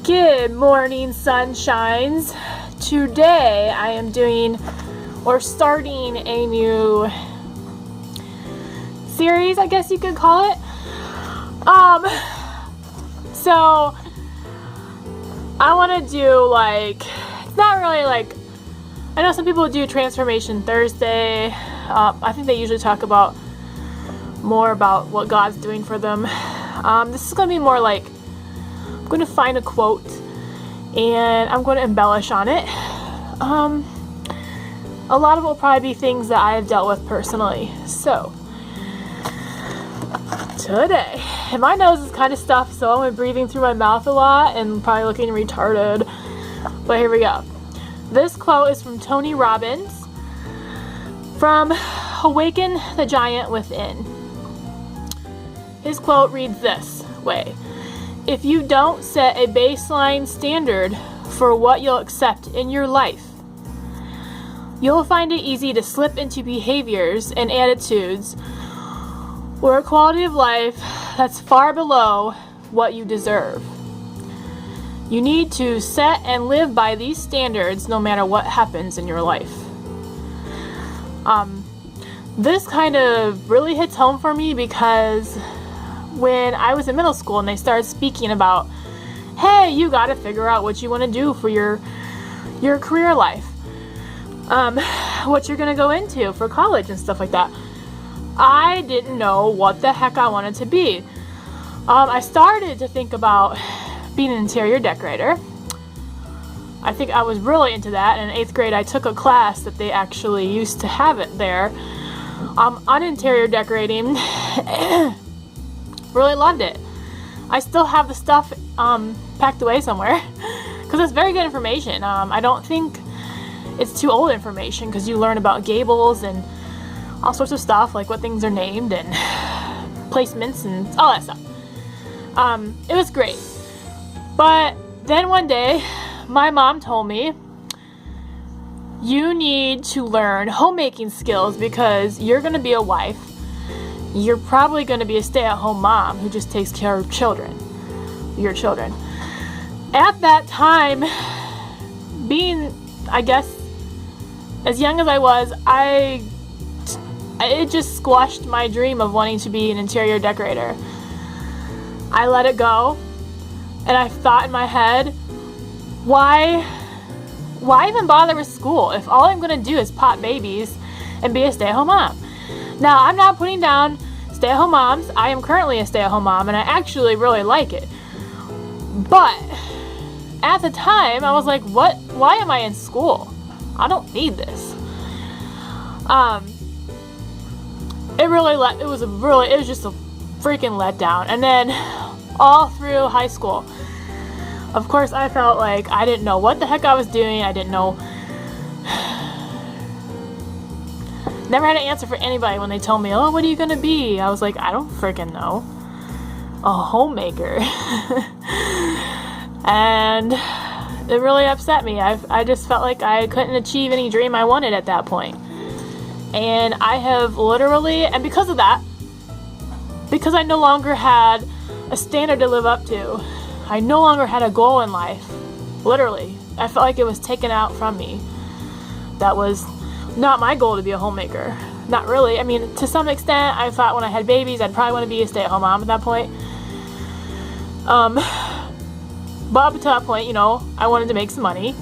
Good morning, sunshines. Today I am starting a new series, I guess you could call it. So I want to do it's not really I know some people do Transformation Thursday. I think they usually talk about more about what God's doing for them. This is going to be more I'm going to find a quote and I'm going to embellish on it. A lot of it will probably be things that I have dealt with personally. So, today, and my nose is kind of stuffed, so I'm breathing through my mouth a lot and probably looking retarded. But here we go. This quote is from Tony Robbins from Awaken the Giant Within. His quote reads this way: if you don't set a baseline standard for what you'll accept in your life, you'll find it easy to slip into behaviors and attitudes or a quality of life that's far below what you deserve. You need to set and live by these standards no matter what happens in your life. This kind of really hits home for me because when I was in middle school and they started speaking about, hey, you got to figure out what you want to do for your career life, what you're going to go into for college and stuff like that, I didn't know what the heck I wanted to be. I started to think about being an interior decorator. I think I was really into that. In 8th grade, I took a class that they actually used to have it there on interior decorating. Really loved it. I still have the stuff packed away somewhere because it's very good information. I don't think it's too old information because you learn about gables and all sorts of stuff, like what things are named and placements and all that stuff. It was great. But then one day, my mom told me, you need to learn homemaking skills because you're going to be a wife. You're probably going to be a stay-at-home mom who just takes care of your children. At that time, being, I guess, as young as I was, it just squashed my dream of wanting to be an interior decorator. I let it go, and I thought in my head, why even bother with school if all I'm going to do is pop babies and be a stay-at-home mom? Now, I'm not putting down stay-at-home moms. I am currently a stay-at-home mom, and I actually really like it. But at the time, I was like, what? Why am I in school? I don't need this. It was just a freaking letdown. And then all through high school, of course, I felt like I didn't know what the heck I was doing. I didn't know. Never had an answer for anybody when they told me, oh, what are you going to be? I was like, I don't freaking know. A homemaker. And it really upset me. I just felt like I couldn't achieve any dream I wanted at that point. And I have literally, and because of that, because I no longer had a standard to live up to, I no longer had a goal in life. Literally. I felt like it was taken out from me. That was not my goal to be a homemaker. Not really. I mean, to some extent, I thought when I had babies, I'd probably want to be a stay-at-home mom at that point. But up until that point, I wanted to make some money,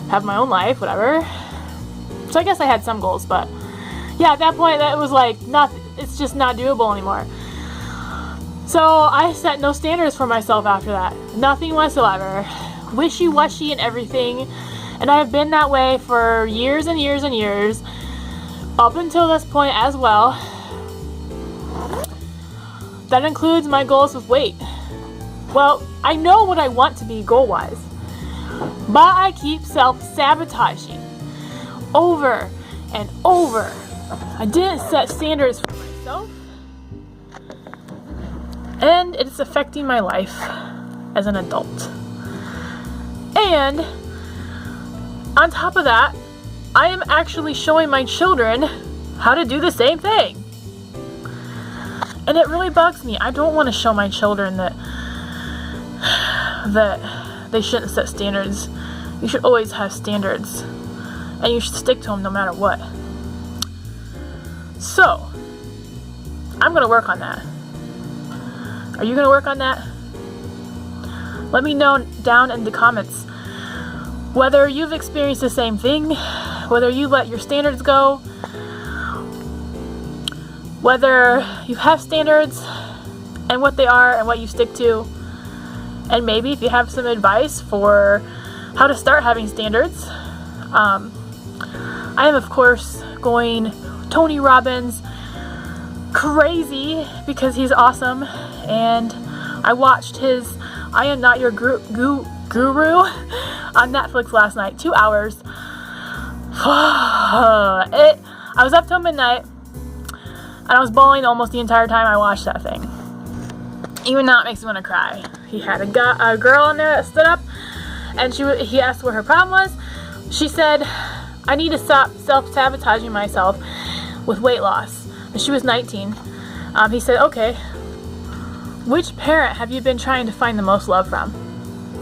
have my own life, whatever. So I guess I had some goals, but yeah, at that point, that was it's just not doable anymore. So I set no standards for myself after that. Nothing whatsoever. Wishy-washy and everything. And I've been that way for years and years and years, up until this point as well. That includes my goals with weight. Well, I know what I want to be goal-wise, but I keep self-sabotaging over and over. I didn't set standards for myself, and it's affecting my life as an adult. And on top of that, I am actually showing my children how to do the same thing. And it really bugs me. I don't want to show my children that they shouldn't set standards. You should always have standards, and you should stick to them no matter what. So, I'm gonna work on that. Are you gonna work on that? Let me know down in the comments whether you've experienced the same thing, whether you let your standards go, whether you have standards and what they are and what you stick to, and maybe if you have some advice for how to start having standards. I am, of course, going Tony Robbins crazy because he's awesome, and I watched his I Am Not Your Guru on Netflix last night, 2 hours. I was up till midnight, and I was bawling almost the entire time I watched that thing. Even now it makes me want to cry. He had a girl in there that stood up, and he asked what her problem was. She said, I need to stop self-sabotaging myself with weight loss. And she was 19. He said, okay, which parent have you been trying to find the most love from?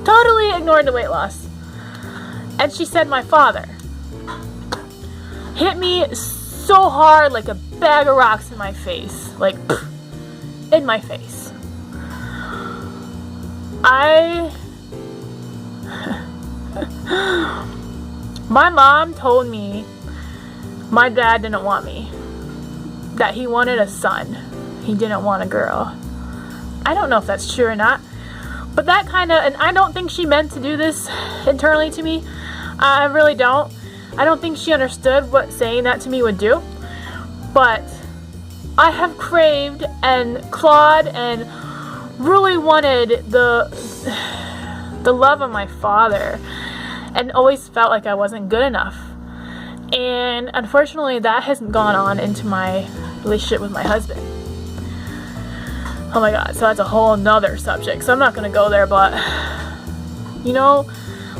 Totally ignored the weight loss. And she said, my father. Hit me so hard like a bag of rocks in my face. Like, in my face. My mom told me my dad didn't want me. That he wanted a son. He didn't want a girl. I don't know if that's true or not. But that kind of, and I don't think she meant to do this internally to me. I really don't. I don't think she understood what saying that to me would do. But I have craved and clawed and really wanted the love of my father, and always felt like I wasn't good enough. And unfortunately, that has gone on into my relationship with my husband. Oh my god, so that's a whole nother subject, so I'm not going to go there, but you know,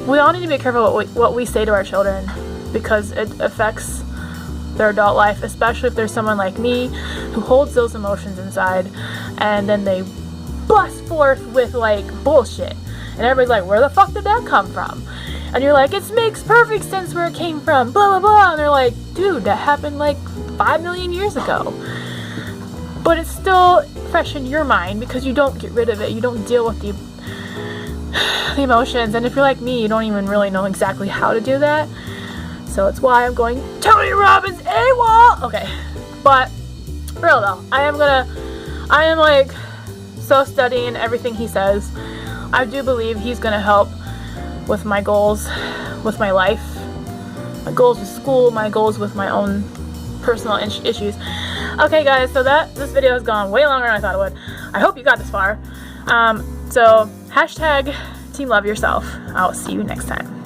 we all need to be careful what we say to our children, because it affects their adult life, especially if there's someone like me who holds those emotions inside, and then they bust forth with like bullshit, and everybody's like, where the fuck did that come from? And you're like, it makes perfect sense where it came from, blah blah blah, and they're like, dude, that happened like 5 million years ago. But it's still fresh in your mind because you don't get rid of it, you don't deal with the emotions, and if you're like me, you don't even really know exactly how to do that. So it's why I'm going Tony Robbins AWOL. Okay, but for real though, I am like so studying everything he says. I do believe he's gonna help with my goals, with my life, my goals with school, my goals with my own personal issues. Okay guys, so this video has gone way longer than I thought it would. I hope you got this far. So hashtag team love yourself. I'll see you next time.